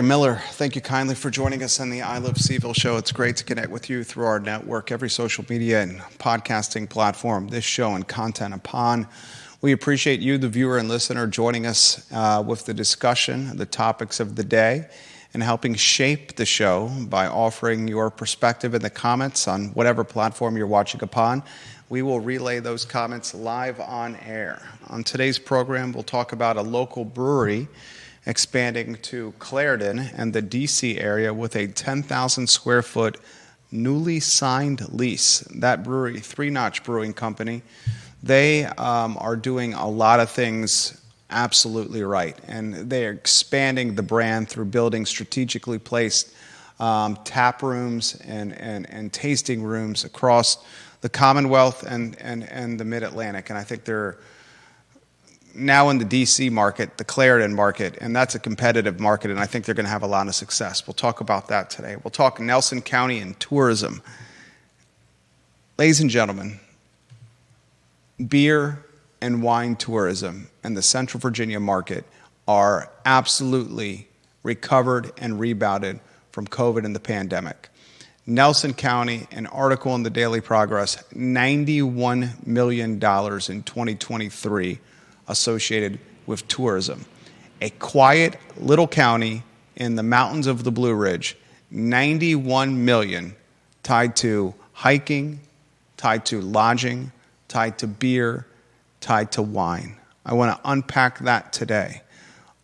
Miller, thank you kindly for joining us on the I Love CVille Show. It's great to connect with you through our network, every social media and podcasting platform, this show and content upon. We appreciate you, the viewer and listener, joining us with the discussion, the topics of the day, and helping shape the show by offering your perspective in the comments on whatever platform you're watching upon. We will relay those comments live on air. On today's program, we'll talk about a local brewery expanding to Clarendon and the D.C. area with a 10,000 square foot newly signed lease. That brewery, Three Notch Brewing Company, they are doing a lot of things absolutely right, and they are expanding the brand through building strategically placed tap rooms and tasting rooms across the Commonwealth and the Mid-Atlantic. And I think they're now in the D.C. market, the Clarendon market, and that's a competitive market, and I think they're going to have a lot of success. We'll talk about that today. We'll talk Nelson County and tourism. Ladies and gentlemen, beer and wine tourism and the Central Virginia market are absolutely recovered and rebounded from COVID and the pandemic. Nelson County, an article in the Daily Progress, $91 million in 2023 associated with tourism. A quiet little county in the mountains of the Blue Ridge, 91 million tied to hiking, tied to lodging, tied to beer, tied to wine. I want to unpack that today.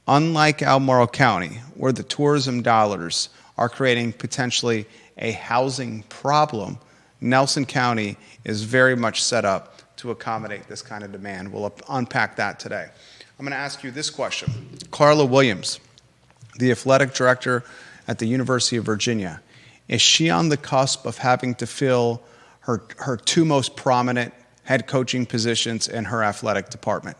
Unlike Albemarle County, where the tourism dollars are creating potentially a housing problem, Nelson County is very much set up to accommodate this kind of demand. We'll unpack that today. I'm going to ask you this question. Carla Williams, the athletic director at the University of Virginia, is she on the cusp of having to fill her two most prominent head coaching positions in her athletic department?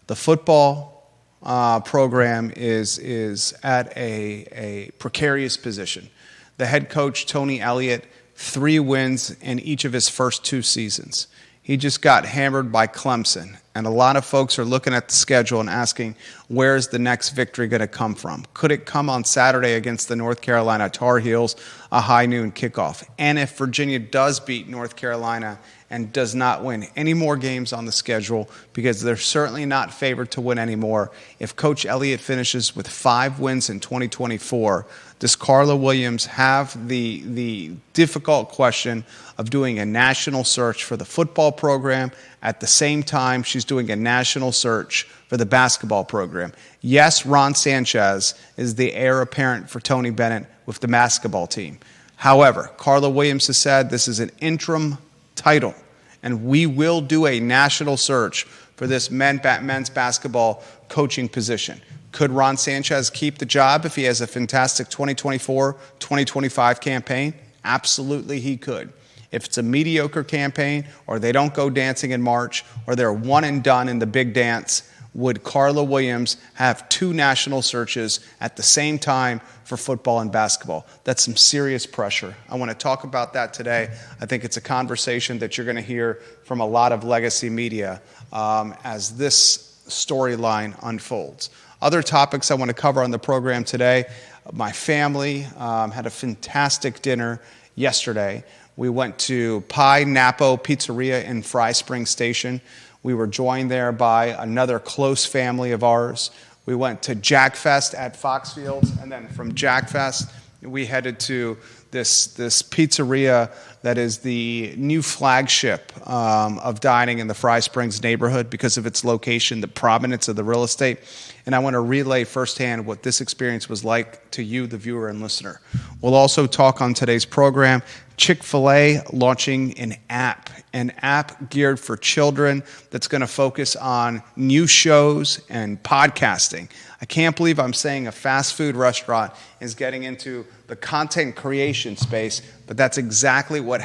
The football program is at a precarious position. The head coach, Tony Elliott, 3 wins in each of his first 2 seasons. He just got hammered by Clemson, and a lot of folks are looking at the schedule and asking, where's the next victory going to come from? Could it come on Saturday against the North Carolina Tar Heels, a high noon kickoff? And if Virginia does beat North Carolina and does not win any more games on the schedule, because they're certainly not favored to win anymore, if Coach Elliott finishes with 5 wins in 2024, does Carla Williams have the difficult question of doing a national search for the football program at the same time she's doing a national search for the basketball program? Yes, Ron Sanchez is the heir apparent for Tony Bennett with the basketball team. However, Carla Williams has said this is an interim title, and we will do a national search for this men's basketball coaching position. Could Ron Sanchez keep the job if he has a fantastic 2024-2025 campaign? Absolutely he could. If it's a mediocre campaign, or they don't go dancing in March, or they're one and done in the big dance, would Carla Williams have 2 national searches at the same time for football and basketball? That's some serious pressure. I want to talk about that today. I think it's a conversation that you're going to hear from a lot of legacy media as this storyline unfolds. Other topics I want to cover on the program today. My family had a fantastic dinner yesterday. We went to Napo Pizzeria in Fry Spring Station. We were joined there by another close family of ours. We went to Jack Fest at Foxfields, and then from Jack Fest, we headed to this pizzeria that is the new flagship of dining in the Fry Springs neighborhood because of its location, the prominence of the real estate. And I want to relay firsthand what this experience was like to you, the viewer and listener. We'll also talk on today's program, Chick-fil-A launching an app geared for children that's going to focus on new shows and podcasting. I can't believe I'm saying a fast food restaurant is getting into the content creation space, but that's exactly what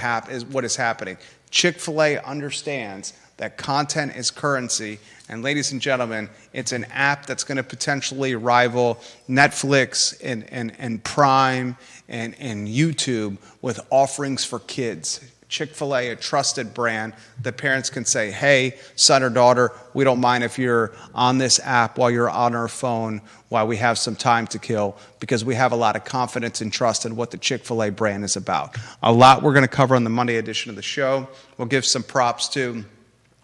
is happening. Chick-fil-A understands that content is currency, and ladies and gentlemen, it's an app that's going to potentially rival Netflix and Prime and YouTube with offerings for kids. Chick-fil-A, a trusted brand that parents can say, hey, son or daughter, we don't mind if you're on this app while you're on our phone while we have some time to kill, because we have a lot of confidence and trust in what the Chick-fil-A brand is about. A lot we're going to cover on the Monday edition of the show. We'll give some props to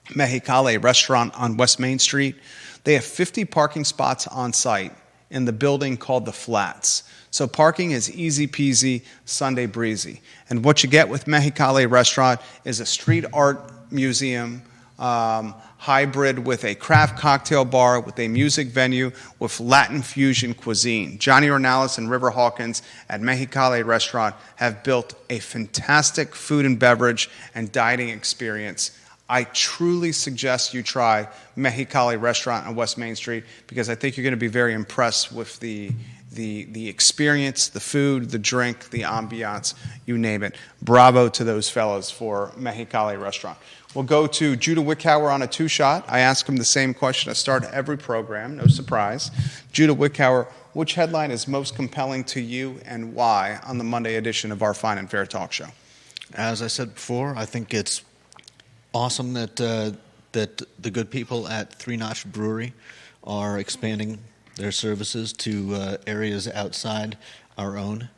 Mexicali Restaurant on West Main Street. They have 50 parking spots on site in the building called The Flats. So parking is easy peasy, Sunday breezy. And what you get with Mexicali Restaurant is a street art museum, hybrid with a craft cocktail bar, with a music venue, with Latin fusion cuisine. Johnny Ornalis and River Hawkins at Mexicali Restaurant have built a fantastic food and beverage and dining experience. I truly suggest you try Mexicali Restaurant on West Main Street, because I think you're going to be very impressed with the experience, the food, the drink, the ambiance, you name it. Bravo to those fellas for Mexicali Restaurant. We'll go to Judah Wickhauer on a two-shot. I ask him the same question. I start every program, no surprise. Judah Wickhauer, which headline is most compelling to you and why on the Monday edition of our Fine and Fair Talk Show? As I said before, I think it's awesome that the good people at Three Notch Brewery are expanding their services to areas outside our own,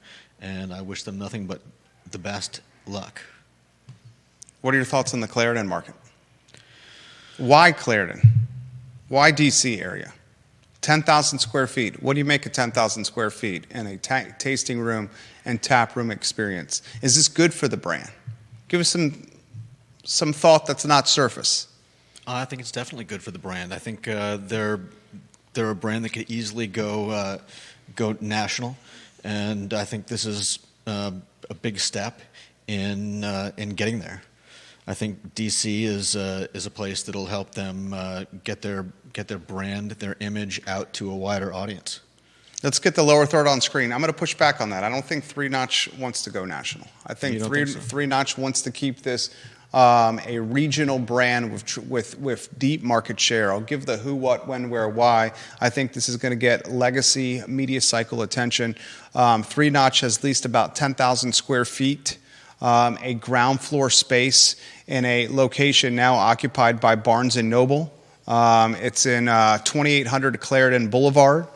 and I wish them nothing but the best luck. What are your thoughts on the Clarendon market? Why Clarendon? Why DC area? 10,000 square feet. What do you make of 10,000 square feet in a tasting room and tap room experience? Is this good for the brand? Give us some thought that's not surface. I think it's definitely good for the brand. I think they're a brand that could easily go national, and I think this is a big step in getting there. I think DC is a place that'll help them get their brand, their image out to a wider audience. Let's get the lower third on screen. I'm going to push back on that. I don't think Three Notch wants to go national. I think Three Notch wants to keep this a regional brand with deep market share. I'll give the who, what, when, where, why. I think this is going to get legacy media cycle attention. Three Notch has leased about 10,000 square feet, a ground floor space in a location now occupied by Barnes & Noble. It's in 2800 Clarendon Boulevard.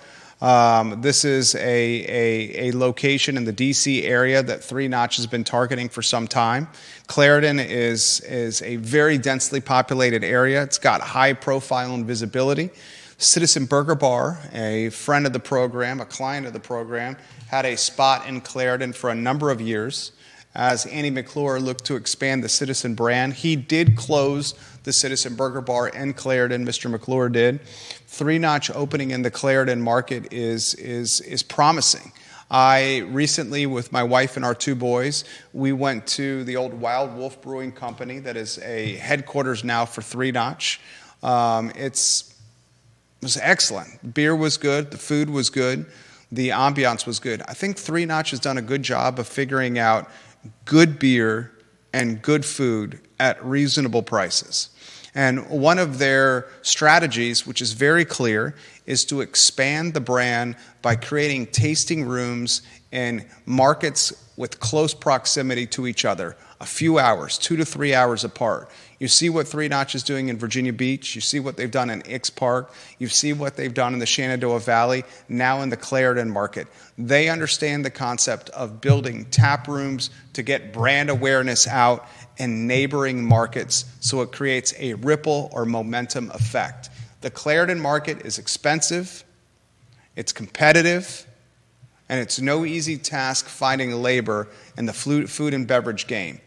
This is a location in the DC area that Three Notch has been targeting for some time. Clarendon is a very densely populated area. It's got high profile and visibility. Citizen Burger Bar, a friend of the program, a client of the program, had a spot in Clarendon for a number of years. As Andy McClure looked to expand the Citizen brand, he did close the Citizen Burger Bar in Clarendon. Mr. McClure did. Three Notch opening in the Clarendon market is promising. I recently, with my wife and our two boys, we went to the old Wild Wolf Brewing Company that is a headquarters now for Three Notch. It was excellent. Beer was good. The food was good. The ambiance was good. I think Three Notch has done a good job of figuring out good beer and good food at reasonable prices. And one of their strategies, which is very clear, is to expand the brand by creating tasting rooms in markets with close proximity to each other, a few hours, 2 to 3 hours apart. You see what Three Notch is doing in Virginia Beach. You see what they've done in Ix Park. You see what they've done in the Shenandoah Valley, now in the Clarendon market. They understand the concept of building tap rooms to get brand awareness out in neighboring markets so it creates a ripple or momentum effect. The Clarendon market is expensive, it's competitive, and it's no easy task finding labor in the food and beverage game.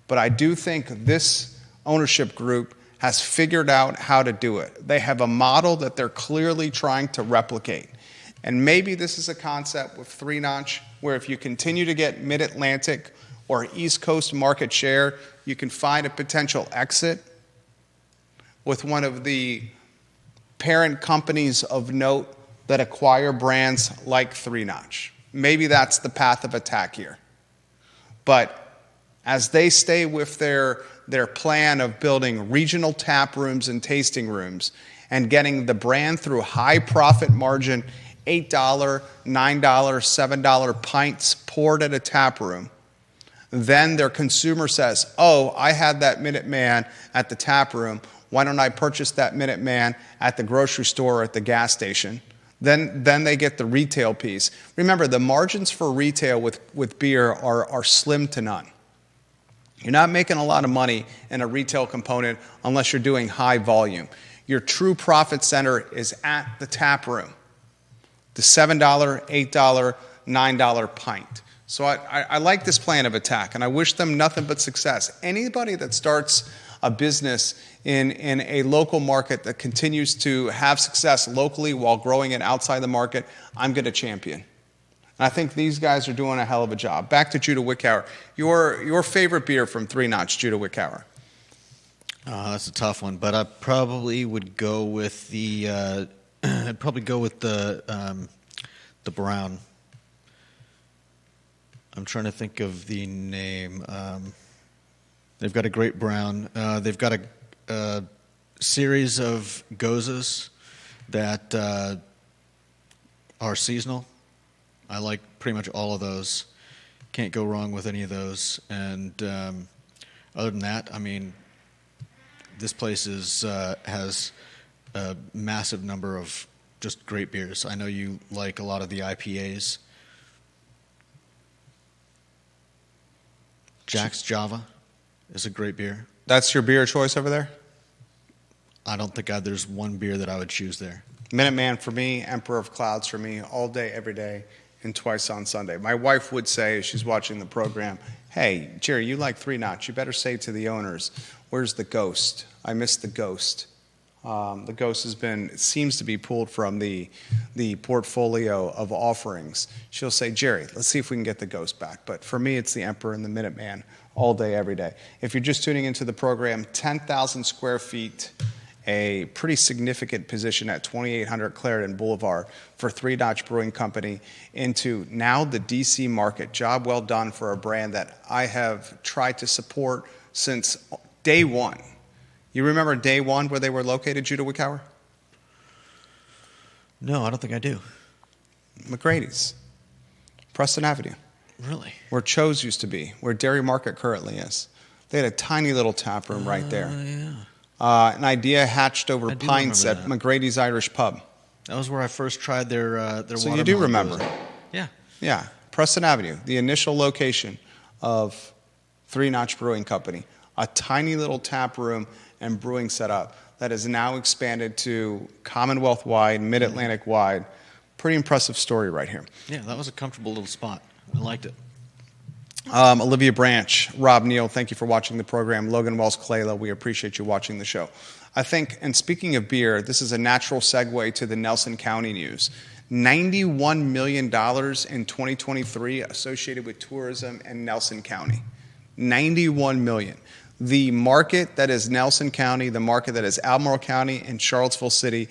But I do think this ownership group has figured out how to do it. They have a model that they're clearly trying to replicate. And maybe this is a concept with Three Notch where if you continue to get Mid-Atlantic or East Coast market share, you can find a potential exit with one of the parent companies of note that acquire brands like Three Notch. Maybe that's the path of attack here. But as they stay with their plan of building regional tap rooms and tasting rooms and getting the brand through high profit margin, $8, $9, $7 pints poured at a tap room, then their consumer says, oh, I had that Minuteman at the tap room. Why don't I purchase that Minuteman at the grocery store or at the gas station? Then they get the retail piece. Remember, the margins for retail with beer are slim to none. You're not making a lot of money in a retail component unless you're doing high volume. Your true profit center is at the tap room, the $7, $8, $9 pint. So I like this plan of attack, and I wish them nothing but success. Anybody that starts a business in a local market that continues to have success locally while growing it outside the market, I'm going to champion. And I think these guys are doing a hell of a job. Back to Judah Wickhauer. Your favorite beer from Three Notch, Judah Wickhauer? That's a tough one, but I probably would go with the brown. I'm trying to think of the name. They've got a great brown. They've got a series of gozas that are seasonal. I like pretty much all of those. Can't go wrong with any of those. And other than that, I mean, this place has a massive number of just great beers. I know you like a lot of the IPAs. Jack's Java is a great beer. That's your beer choice over there? I don't think there's one beer that I would choose there. Minuteman for me, Emperor of Clouds for me, all day, every day, and twice on Sunday. My wife would say, as she's watching the program, hey, Jerry, you like Three Notch. You better say to the owners, where's the Ghost? I miss the Ghost. The Ghost seems to be pulled from the portfolio of offerings. She'll say, Jerry, let's see if we can get the Ghost back. But for me, it's the Emperor and the Minuteman all day, every day. If you're just tuning into the program, 10,000 square feet, a pretty significant position at 2800 Clarendon Boulevard for Three Notch Brewing Company into now the DC market. Job well done for a brand that I have tried to support since day one. You remember day one where they were located, Judah Wickhauer? No, I don't think I do. McGrady's, Preston Avenue. Really? Where Cho's used to be, where Dairy Market currently is. They had a tiny little tap room right there. Yeah. An idea hatched over pints at McGrady's Irish Pub. That was where I first tried their So you do remember. Yeah. Yeah. Preston Avenue, the initial location of Three Notch Brewing Company. A tiny little tap room and brewing setup that has now expanded to Commonwealth-wide, Mid-Atlantic-wide. Pretty impressive story right here. Yeah, that was a comfortable little spot. I liked it. Olivia Branch, Rob Neal, thank you for watching the program. Logan Wells, Clayla, we appreciate you watching the show. I think, and speaking of beer, this is a natural segue to the Nelson County news. $91 million in 2023 associated with tourism in Nelson County. $91 million. The market that is Nelson County, the market that is Albemarle County and Charlottesville City,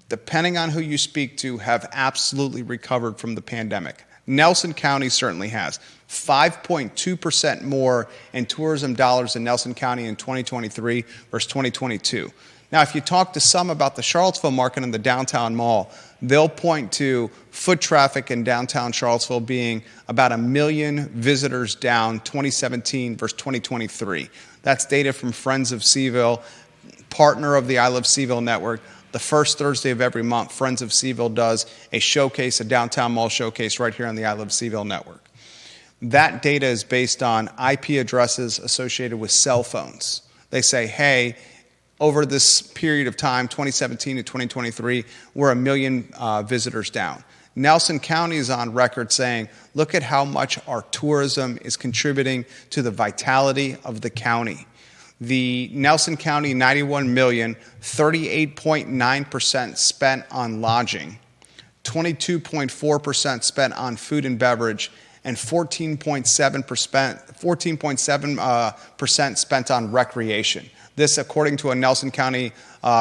depending on who you speak to, have absolutely recovered from the pandemic. Nelson County certainly has. 5.2% more in tourism dollars in Nelson County in 2023 versus 2022. Now, if you talk to some about the Charlottesville market and the downtown mall, they'll point to foot traffic in downtown Charlottesville being about 1 million visitors down 2017 versus 2023. That's data from Friends of CVille, partner of the I Love CVille Network. The first Thursday of every month, Friends of CVille does a showcase, a downtown mall showcase right here on the I Love CVille Network. That data is based on IP addresses associated with cell phones. They say, hey, over this period of time, 2017 to 2023, we're 1 million visitors down. Nelson County is on record saying, look at how much our tourism is contributing to the vitality of the county. The Nelson County 91 million, 38.9% spent on lodging, 22.4% spent on food and beverage, and 14.7% spent on recreation. This according to a Nelson County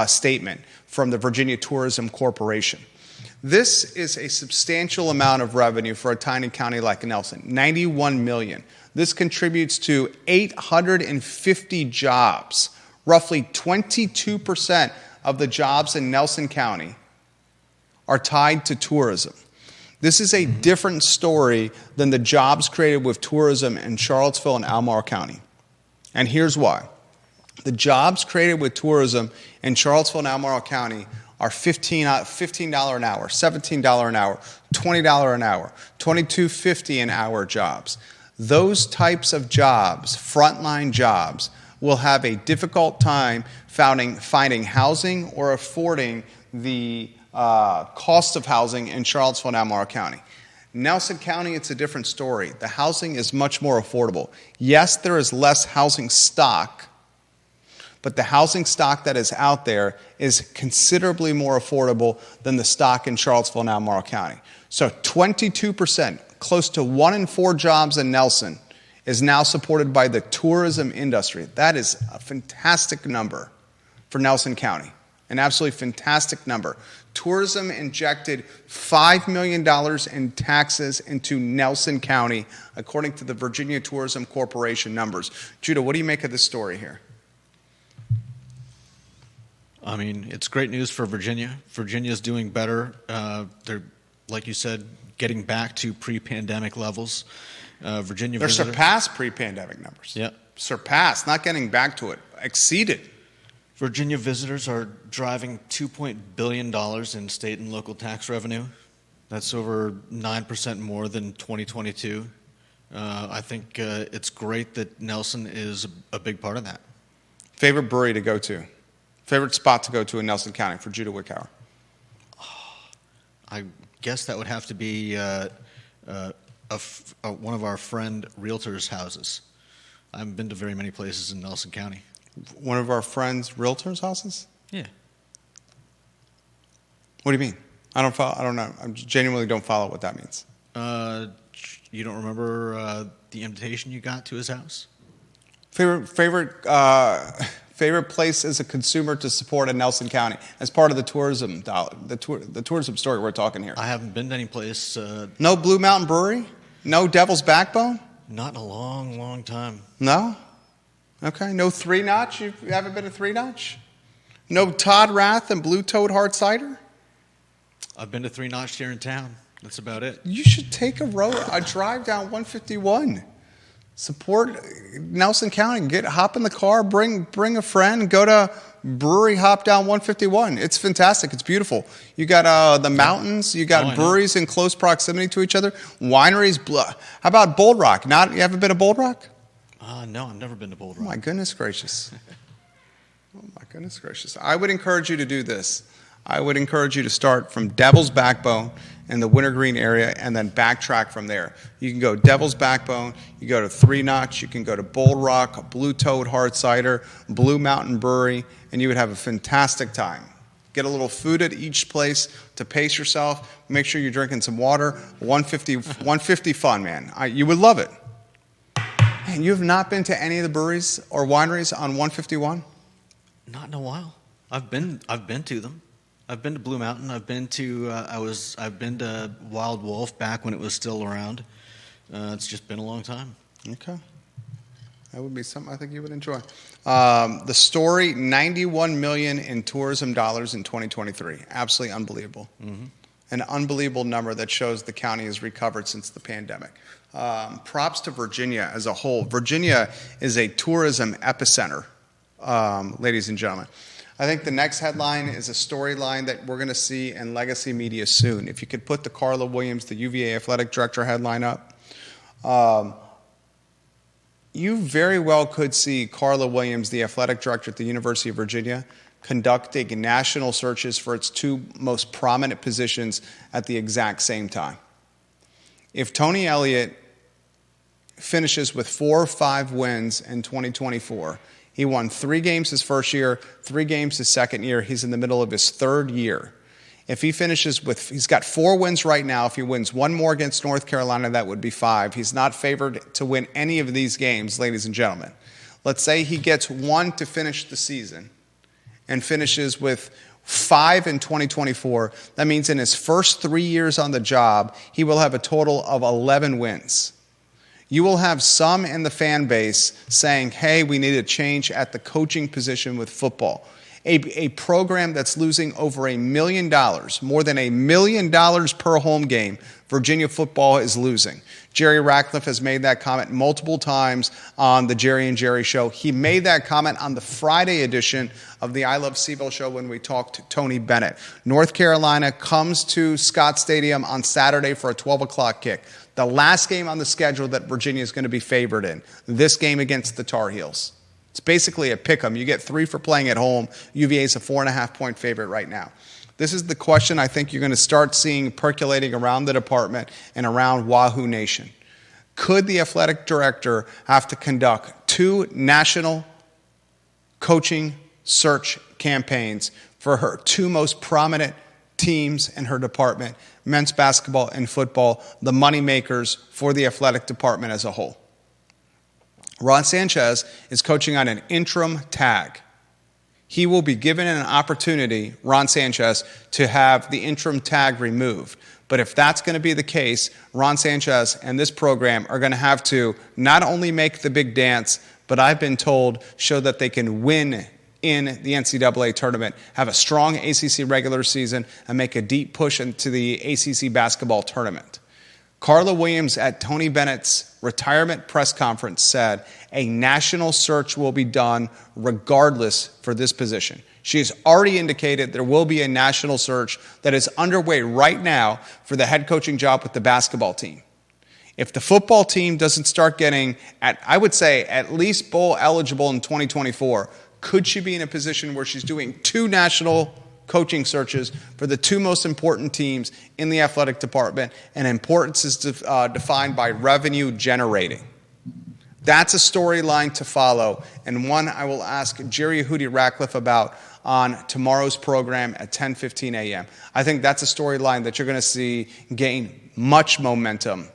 statement from the Virginia Tourism Corporation. This is a substantial amount of revenue for a tiny county like Nelson, 91 million. This contributes to 850 jobs. Roughly 22% of the jobs in Nelson County are tied to tourism. This is a different story than the jobs created with tourism in Charlottesville and Albemarle County. And here's why. The jobs created with tourism in Charlottesville and Albemarle County are $15 an hour, $17 an hour, $20 an hour, $22.50 an hour jobs. Those types of jobs, frontline jobs, will have a difficult time finding housing or affording the cost of housing in Charlottesville and Albemarle County. Nelson County, it's a different story. The housing is much more affordable. Yes, there is less housing stock, but the housing stock that is out there is considerably more affordable than the stock in Charlottesville and Albemarle County. So 22%, close to 1 in 4 jobs in Nelson, is now supported by the tourism industry. That is a fantastic number for Nelson County, an absolutely fantastic number. Tourism injected $5 million in taxes into Nelson County, according to the Virginia Tourism Corporation numbers. Judah, what do you make of this story here? I mean, it's great news for Virginia. Virginia's doing better. They're, like you said, getting back to pre-pandemic levels. Virginia They're visitors surpassed pre-pandemic numbers. Yeah. Surpassed, not getting back to it, exceeded. Virginia visitors are driving $2 billion in state and local tax revenue. That's over 9% more than 2022. I think it's great that Nelson is a big part of that. Favorite brewery to go to? Favorite spot to go to in Nelson County for Judah Wickhauer? I guess that would have to be one of our friend realtors' houses. I haven't been to very many places in Nelson County. One of our friends' realtors' houses? Yeah. What do you mean? I don't know. I genuinely don't follow what that means. You don't remember the invitation you got to his house? Favorite place as a consumer to support in Nelson County as part of the tourism the tourism story we're talking here. I haven't been to any place. No Blue Mountain Brewery? No Devil's Backbone? Not in a long, long time. No? Okay. No Three Notch? You haven't been to Three Notch? No Todd Rath and Blue Toad Hard Cider? I've been to Three Notch here in town. That's about it. You should take a drive down 151. Support Nelson County. Hop in the car, bring a friend, go to brewery, hop down 151. It's fantastic. It's beautiful. You got the mountains. You got breweries in close proximity to each other. Wineries. How about Bold Rock? You haven't been to Bold Rock? No, I've never been to Bold Rock. Oh, my goodness gracious. Oh, my goodness gracious. I would encourage you to do this. I would encourage you to start from Devil's Backbone in the Wintergreen area and then backtrack from there. You can go Devil's Backbone, you go to Three Notch, you can go to Bold Rock, Blue Toad Hard Cider, Blue Mountain Brewery, and you would have a fantastic time. Get a little food at each place to pace yourself. Make sure you're drinking some water. 150 fun, man. You would love it. And you have not been to any of the breweries or wineries on 151? Not in a while. I've been to them. I've been to Blue Mountain. I've been to Wild Wolf back when it was still around. It's just been a long time. Okay. That would be something I think you would enjoy. The story, $91 million in tourism dollars in 2023. Absolutely unbelievable. Mm-hmm. An unbelievable number that shows the county has recovered since the pandemic. Props to Virginia as a whole. Virginia is a tourism epicenter, ladies and gentlemen. I think the next headline is a storyline that we're going to see in legacy media soon. If you could put the Carla Williams, the UVA athletic director headline up. You very well could see Carla Williams, the athletic director at the University of Virginia, conducting national searches for its 2 most prominent positions at the exact same time. If Tony Elliott finishes with 4 or 5 wins in 2024, he won 3 games his first year, 3 games his second year. He's in the middle of his 3rd year. If he finishes with, he's got 4 wins right now. If he wins 1 more against North Carolina, that would be 5. He's not favored to win any of these games, ladies and gentlemen. Let's say he gets 1 to finish the season and finishes with 5 in 2024. That means in his first 3 years on the job, he will have a total of 11 wins. You will have some in the fan base saying, hey, we need a change at the coaching position with football. A program that's losing over $1 million, more than $1 million per home game, Virginia football is losing. Jerry Ratcliffe has made that comment multiple times on the Jerry and Jerry Show. He made that comment on the Friday edition of the I Love CVille Show when we talked to Tony Bennett. North Carolina comes to Scott Stadium on Saturday for a 12 o'clock kick. The last game on the schedule that Virginia is going to be favored in, this game against the Tar Heels. It's basically a pick 'em. You get 3 for playing at home. UVA is a 4.5-point favorite right now. This is the question I think you're going to start seeing percolating around the department and around Wahoo Nation. Could the athletic director have to conduct 2 national coaching search campaigns for her 2 most prominent teams in her department, men's basketball and football, the moneymakers for the athletic department as a whole? Ron Sanchez is coaching on an interim tag. He will be given an opportunity, Ron Sanchez, to have the interim tag removed. But if that's going to be the case, Ron Sanchez and this program are going to have to not only make the big dance, but I've been told show that they can win in the NCAA tournament, have a strong ACC regular season, and make a deep push into the ACC basketball tournament. Carla Williams at Tony Bennett's retirement press conference said a national search will be done regardless for this position. She has already indicated there will be a national search that is underway right now for the head coaching job with the basketball team. If the football team doesn't start getting, I would say, at least bowl eligible in 2024, could she be in a position where she's doing 2 national coaching searches for the 2 most important teams in the athletic department, and importance is defined by revenue generating. That's a storyline to follow, and one I will ask Jerry Hootie Ratcliffe about on tomorrow's program at 10:15 a.m. I think that's a storyline that you're going to see gain much momentum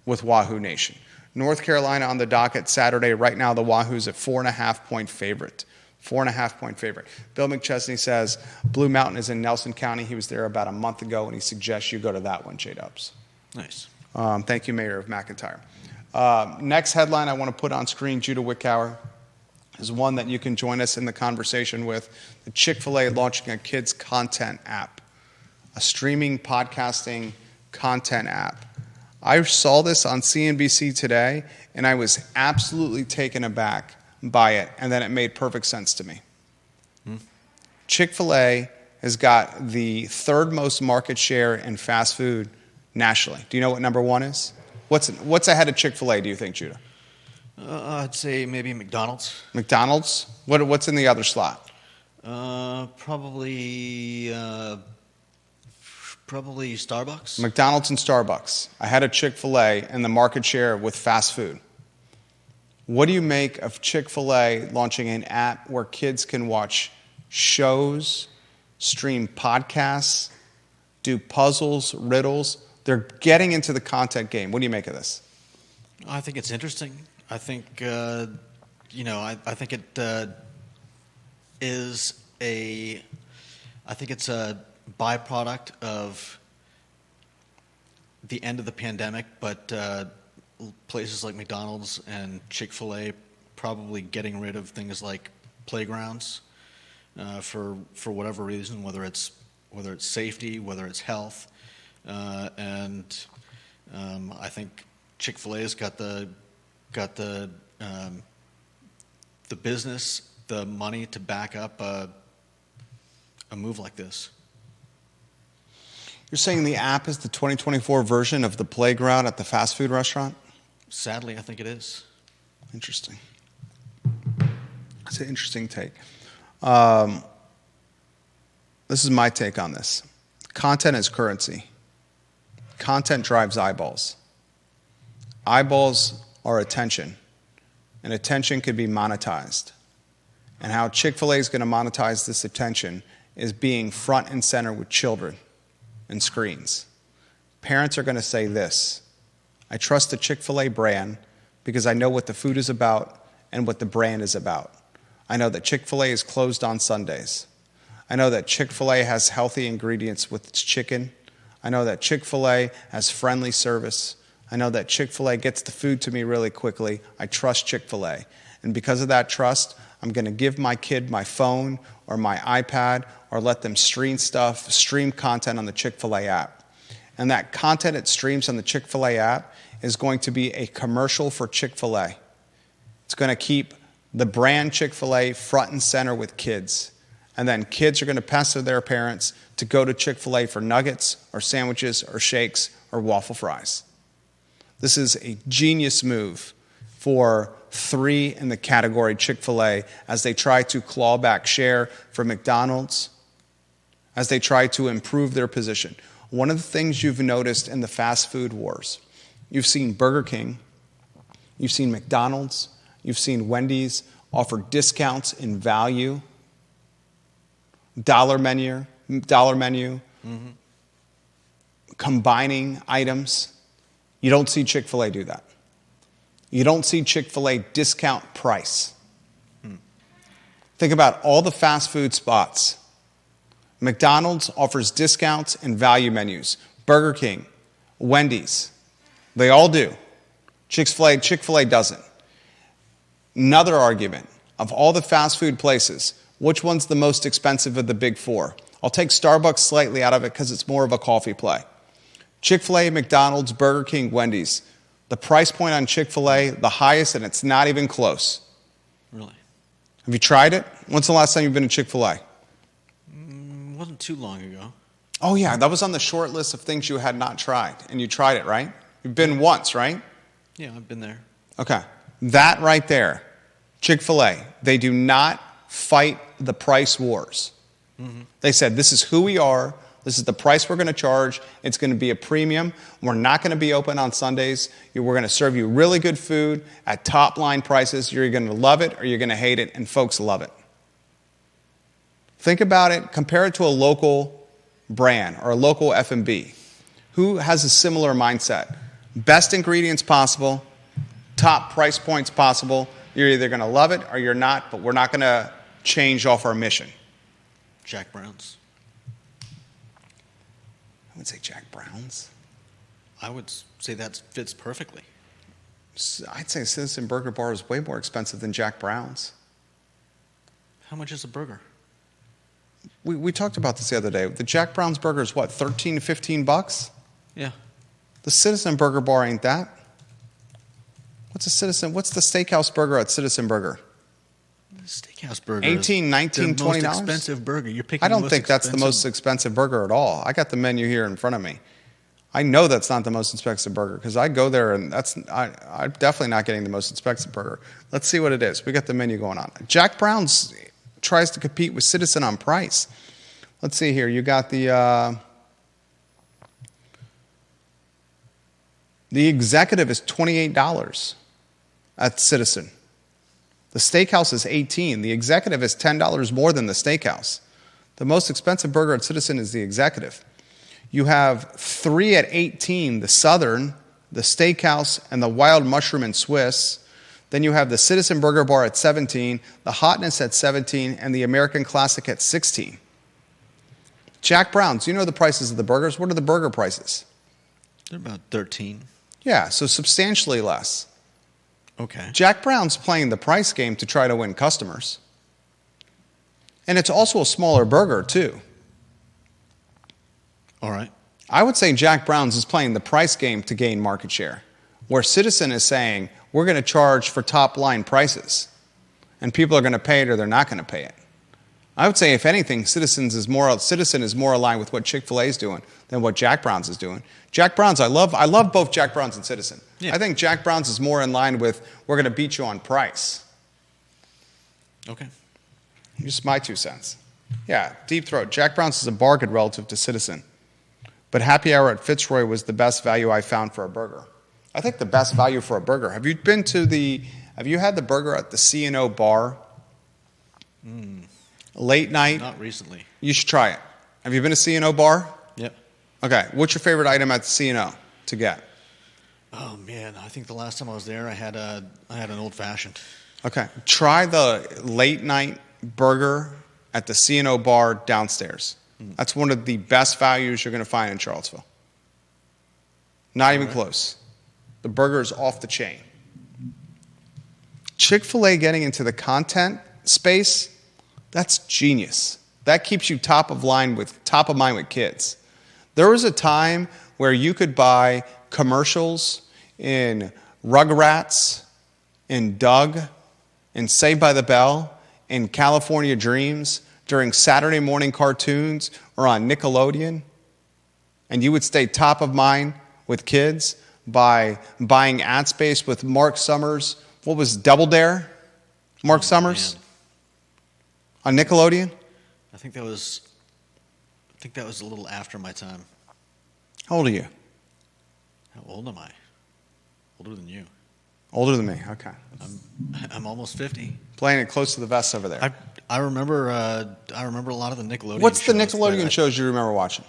with Wahoo Nation. North Carolina on the docket Saturday. Right now, the Wahoo's a 4.5-point favorite. 4.5-point favorite. Bill McChesney says Blue Mountain is in Nelson County. He was there about a month ago, and he suggests you go to that one, J-Dubs. Nice. Thank you, Mayor of McIntyre. Next headline I want to put on screen, Judah Wickower, is one that you can join us in the conversation with. The Chick-fil-A launching a kids content app, a streaming podcasting content app. I saw this on CNBC today, and I was absolutely taken aback by it, and then it made perfect sense to me. Chick-fil-A has got the 3rd most market share in fast food nationally. Do you know what number 1 is? What's ahead of Chick-fil-A, do you think, Judah? I'd say maybe McDonald's. McDonald's? What's in the other slot? Probably Starbucks. McDonald's and Starbucks. Ahead of Chick-fil-A in the market share with fast food. What do you make of Chick-fil-A launching an app where kids can watch shows, stream podcasts, do puzzles, riddles? They're getting into the content game. What do you make of this? I think it's interesting. I think, I think it is I think it's a byproduct of the end of the pandemic, but places like McDonald's and Chick-fil-A probably getting rid of things like playgrounds for whatever reason, whether it's safety, whether it's health, and I think Chick-fil-A's got the business, the money to back up a move like this. You're saying the app is the 2024 version of the playground at the fast food restaurant? Sadly, I think it is. Interesting. That's an interesting take. This is my take on this. Content is currency. Content drives eyeballs. Eyeballs are attention, and attention could be monetized. And how Chick-fil-A is going to monetize this attention is being front and center with children and screens. Parents are going to say this: I trust the Chick-fil-A brand because I know what the food is about and what the brand is about. I know that Chick-fil-A is closed on Sundays. I know that Chick-fil-A has healthy ingredients with its chicken. I know that Chick-fil-A has friendly service. I know that Chick-fil-A gets the food to me really quickly. I trust Chick-fil-A. And because of that trust, I'm going to give my kid my phone or my iPad or let them stream content on the Chick-fil-A app. And that content it streams on the Chick-fil-A app is going to be a commercial for Chick-fil-A. It's going to keep the brand Chick-fil-A front and center with kids. And then kids are going to pester their parents to go to Chick-fil-A for nuggets or sandwiches or shakes or waffle fries. This is a genius move for 3 in the category Chick-fil-A as they try to claw back share from McDonald's, as they try to improve their position. One of the things you've noticed in the fast food wars, you've seen Burger King, you've seen McDonald's, you've seen Wendy's offer discounts in value, dollar menu, combining items. You don't see Chick-fil-A do that. You don't see Chick-fil-A discount price. Think about all the fast food spots. McDonald's offers discounts and value menus. Burger King, Wendy's, they all do. Chick-fil-A doesn't. Another argument, of all the fast food places, which one's the most expensive of the big 4? I'll take Starbucks slightly out of it because it's more of a coffee play. Chick-fil-A, McDonald's, Burger King, Wendy's. The price point on Chick-fil-A, the highest, and it's not even close. Really? Have you tried it? When's the last time you've been to Chick-fil-A? Wasn't too long ago. Oh, yeah, that was on the short list of things you had not tried, and you tried it, right? You've been once, right? Yeah, I've been there. Okay. That right there, Chick-fil-A, they do not fight the price wars. They said, this is who we are. This is the price we're going to charge. It's going to be a premium. We're not going to be open on Sundays. We're going to serve you really good food at top line prices. You're going to love it or you're going to hate it, and folks love it. Think about it. Compare it to a local brand or a local F&B. Who has a similar mindset? Best ingredients possible, top price points possible. You're either going to love it or you're not, but we're not going to change off our mission. Jack Brown's. I would say Jack Brown's. I would say that fits perfectly. I'd say Citizen Burger Bar is way more expensive than Jack Brown's. How much is a burger? We talked about this the other day. The Jack Brown's burger is what, $13 to $15? Yeah. The Citizen Burger Bar ain't that. What's the steakhouse burger at Citizen Burger? The steakhouse burger. $18, $19, $20? The most expensive burger. You're picking. I don't think that's the most expensive burger at all. I got the menu here in front of me. I know that's not the most expensive burger because I go there and I'm definitely not getting the most expensive burger. Let's see what it is. We got the menu going on. Jack Brown's tries to compete with Citizen on price. Let's see here. You got the executive is $28 at Citizen. The steakhouse is $18. The executive is $10 more than the steakhouse. The most expensive burger at Citizen is the executive. You have 3 at $18, the Southern, the steakhouse, and the wild mushroom and Swiss. Then you have the Citizen Burger Bar at $17, the Hotness at $17, and the American Classic at $16. Jack Brown's, you know the prices of the burgers. What are the burger prices? They're about $13. Yeah, so substantially less. Okay. Jack Brown's playing the price game to try to win customers. And it's also a smaller burger, too. All right. I would say Jack Brown's is playing the price game to gain market share, where Citizen is saying, we're going to charge for top-line prices, and people are going to pay it or they're not going to pay it. I would say, if anything, Citizen is more aligned with what Chick-fil-A is doing than what Jack Brown's is doing. Jack Brown's, I love both Jack Brown's and Citizen. Yeah. I think Jack Brown's is more in line with, we're going to beat you on price. Okay. Just my 2 cents. Yeah, Deep Throat. Jack Brown's is a bargain relative to Citizen. But Happy Hour at Fitzroy was the best value I found for a burger. I think the best value for a burger. Have you had the burger at the C&O bar? Late night? Not recently. You should try it. Have you been to C&O bar? Yep. Okay. What's your favorite item at the C&O to get? Oh man, I think the last time I was there, I had an old fashioned. Okay. Try the late night burger at the C&O bar downstairs. That's one of the best values you're going to find in Charlottesville. Not even close. The burger is off the chain. Chick-fil-A getting into the content space, that's genius. That keeps you top of mind with kids. There was a time where you could buy commercials in Rugrats, in Doug, in Saved by the Bell, in California Dreams, during Saturday morning cartoons or on Nickelodeon, and you would stay top of mind with kids by buying ad space with Mark Summers. What was Double Dare? Mark Summers? Man. On Nickelodeon? I think that was a little after my time. How old are you? How old am I? Older than you. Older than me, okay. I'm almost 50. Playing it close to the vest over there. I remember a lot of the Nickelodeon shows. What's the Nickelodeon shows you remember watching?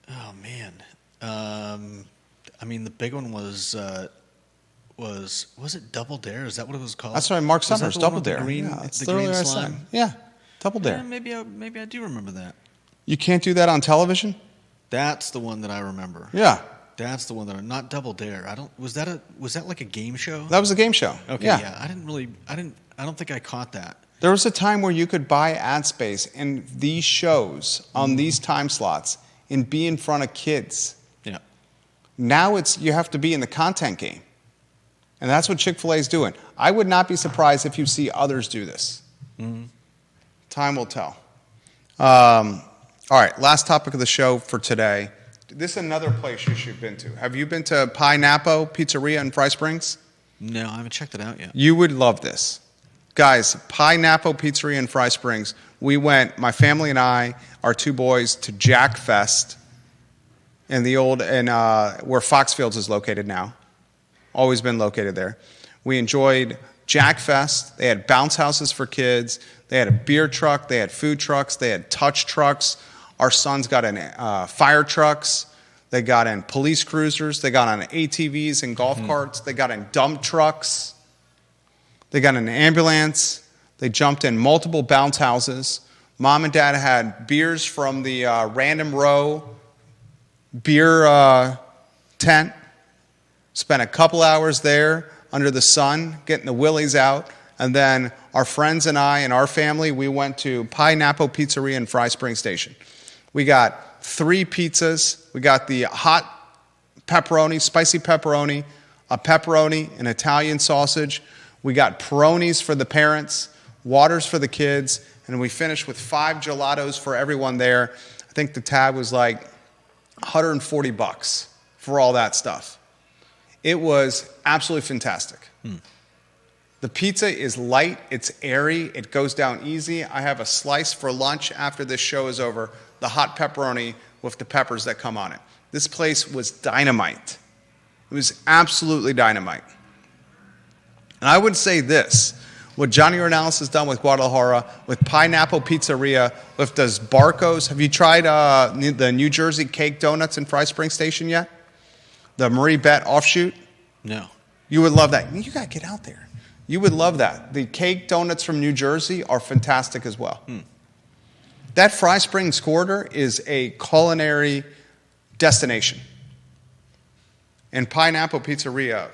Oh, man. I mean, the big one was it Double Dare? Is that what it was called? That's right, Mark Summers, Double Dare. The green slime? Yeah, Double Dare. Yeah, maybe I do remember that. You can't do that on television? That's the one that I remember. Yeah. That's the one that not Double Dare. Was that like a game show? That was a game show. Okay, yeah. I don't think I caught that. There was a time where you could buy ad space in these shows on these time slots and be in front of kids. Yeah. Now you have to be in the content game. And that's what Chick-fil-A is doing. I would not be surprised if you see others do this. Mm-hmm. Time will tell. All right, last topic of the show for today. This is another place you should have been to. Have you been to Napo Pizzeria in Fry Springs? No, I haven't checked it out yet. You would love this. Guys, Napo Pizzeria in Fry Springs, we went, my family and I, our two boys, to Jack Fest in the old, where Fox Fields is located now. Always been located there. We enjoyed Jack Fest. They had bounce houses for kids. They had a beer truck. They had food trucks. They had touch trucks. Our sons got in fire trucks. They got in police cruisers. They got on ATVs and golf carts. They got in dump trucks. They got in an ambulance. They jumped in multiple bounce houses. Mom and Dad had beers from the Random Row beer tent. Spent a couple hours there under the sun, getting the willies out. And then our friends and I and our family, we went to Napo Pizzeria in Fry Springs Station. We got 3 pizzas. We got the hot pepperoni, spicy pepperoni, a pepperoni, an Italian sausage. We got Peronis for the parents, waters for the kids, and we finished with 5 gelatos for everyone there. I think the tab was like $140 for all that stuff. It was absolutely fantastic. The pizza is light, it's airy, it goes down easy. I have a slice for lunch after this show is over, the hot pepperoni with the peppers that come on it. This place was dynamite. It was absolutely dynamite. And I would say this, what Johnny Ornelas has done with Guadalajara, with Napo Pizzeria, with those Barcos. Have you tried the New Jersey cake donuts in Fry Springs Station yet? The Marie Bette offshoot? No. You would love that. You got to get out there. You would love that. The cake donuts from New Jersey are fantastic as well. That Fry Springs corridor is a culinary destination. And Napo Pizzeria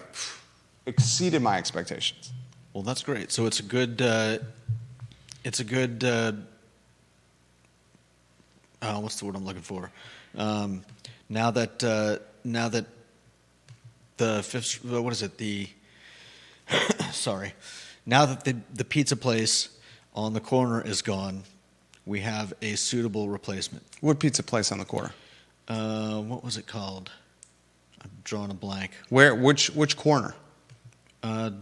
exceeded my expectations. Well, that's great. So it's a good what's the word I'm looking for? Now that the fifth, what is it? Sorry. Now that the pizza place on the corner is gone, we have a suitable replacement. What pizza place on the corner? What was it called? I'm drawing a blank. Where? Which corner?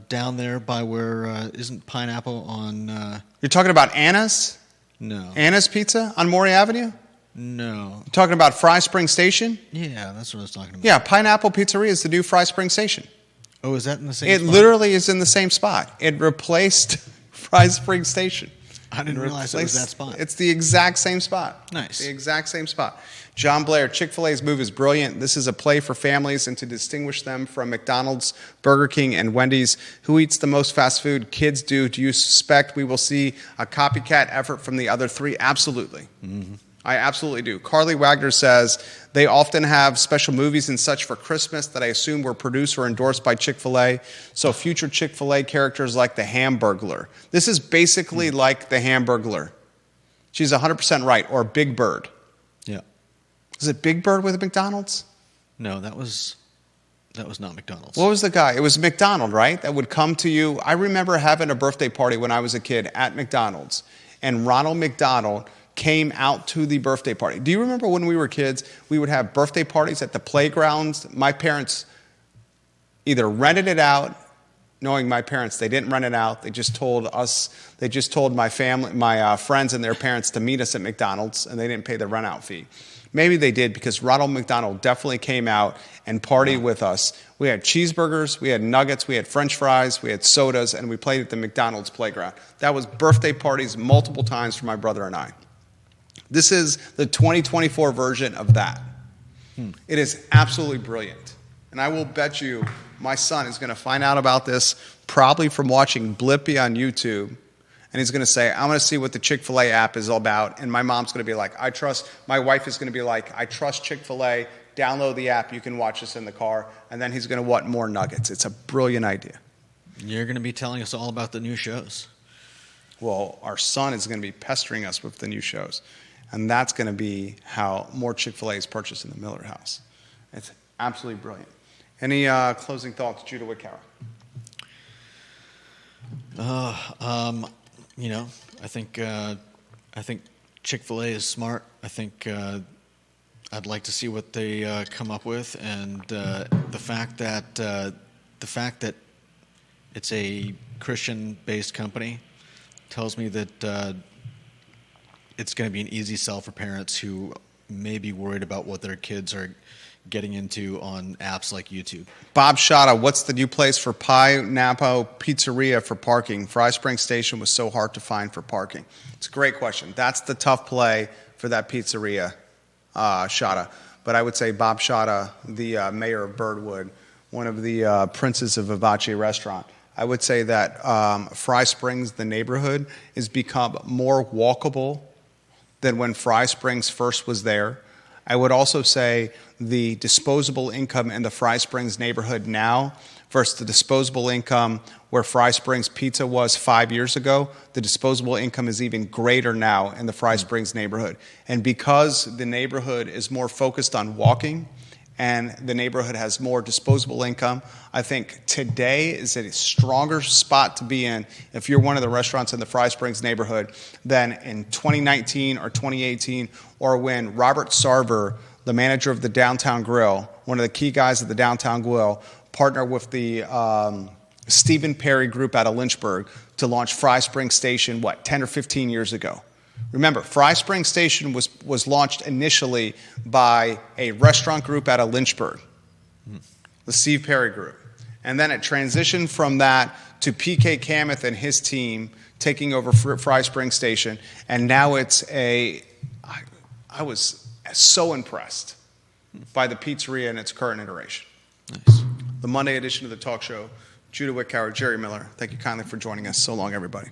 Down there by where isn't Pineapple on? You're talking about Anna's? No. Anna's Pizza on Maury Avenue? No. You're talking about Fry Springs Station? Yeah, that's what I was talking about. Yeah, Pineapple Pizzeria is the new Fry Springs Station. Oh, is that in the same spot? It literally is in the same spot. It replaced Fry Springs Station. I didn't realize it was that spot. It's the exact same spot. Nice. The exact same spot. John Blair, Chick-fil-A's move is brilliant. This is a play for families and to distinguish them from McDonald's, Burger King, and Wendy's. Who eats the most fast food? Kids do. Do you suspect we will see a copycat effort from the other 3? Absolutely. I absolutely do. Carly Wagner says, they often have special movies and such for Christmas that I assume were produced or endorsed by Chick-fil-A. So future Chick-fil-A characters like the Hamburglar. This is basically like the Hamburglar. She's 100% right. Or Big Bird. Yeah. Is it Big Bird with McDonald's? No, that was not McDonald's. What was the guy? It was McDonald, right? That would come to you. I remember having a birthday party when I was a kid at McDonald's. And Ronald McDonald came out to the birthday party. Do you remember when we were kids, we would have birthday parties at the playgrounds? My parents either rented it out, knowing my parents, they didn't rent it out. They just told my family, my friends and their parents to meet us at McDonald's, and they didn't pay the rent out fee. Maybe they did, because Ronald McDonald definitely came out and partied with us. We had cheeseburgers, we had nuggets, we had French fries, we had sodas, and we played at the McDonald's playground. That was birthday parties multiple times for my brother and I. This is the 2024 version of that. It is absolutely brilliant. And I will bet you my son is going to find out about this probably from watching Blippi on YouTube. And he's going to say, I'm going to see what the Chick-fil-A app is all about. And my mom's going to be like, my wife is going to be like, I trust Chick-fil-A. Download the app. You can watch this in the car. And then he's going to want more nuggets. It's a brilliant idea. You're going to be telling us all about the new shows. Well, our son is going to be pestering us with the new shows. And that's going to be how more Chick-fil-A is purchased in the Miller house. It's absolutely brilliant. Any closing thoughts, Judah Wickauer? I think Chick-fil-A is smart. I think I'd like to see what they come up with, and the fact that it's a Christian-based company tells me that it's going to be an easy sell for parents who may be worried about what their kids are getting into on apps like YouTube. Bob Shada, what's the new place for Napo Pizzeria for parking? Fry Spring Station was so hard to find for parking. It's a great question. That's the tough play for that pizzeria, Shada. But I would say Bob Shada, the mayor of Birdwood, one of the princes of Vivace restaurant, I would say that Fry Springs, the neighborhood, has become more walkable than when Fry Springs first was there. I would also say the disposable income in the Fry Springs neighborhood now versus the disposable income where Fry Springs Pizza was 5 years ago, the disposable income is even greater now in the Fry Springs neighborhood. And because the neighborhood is more focused on walking and the neighborhood has more disposable income, I think today is a stronger spot to be in if you're one of the restaurants in the Fry Springs neighborhood than in 2019 or 2018 or when Robert Sarver, the manager of the Downtown Grill, one of the key guys at the Downtown Grill, partnered with the Stephen Perry Group out of Lynchburg to launch Fry Springs Station, 10 or 15 years ago. Remember, Fry Springs Station was launched initially by a restaurant group out of Lynchburg, the Steve Perry Group. And then it transitioned from that to P.K. Kamath and his team taking over Fry Springs Station. And now it's I was so impressed by the pizzeria in its current iteration. Nice. The Monday edition of the talk show, Judah Wickauer, Jerry Miller. Thank you kindly for joining us. So long, everybody.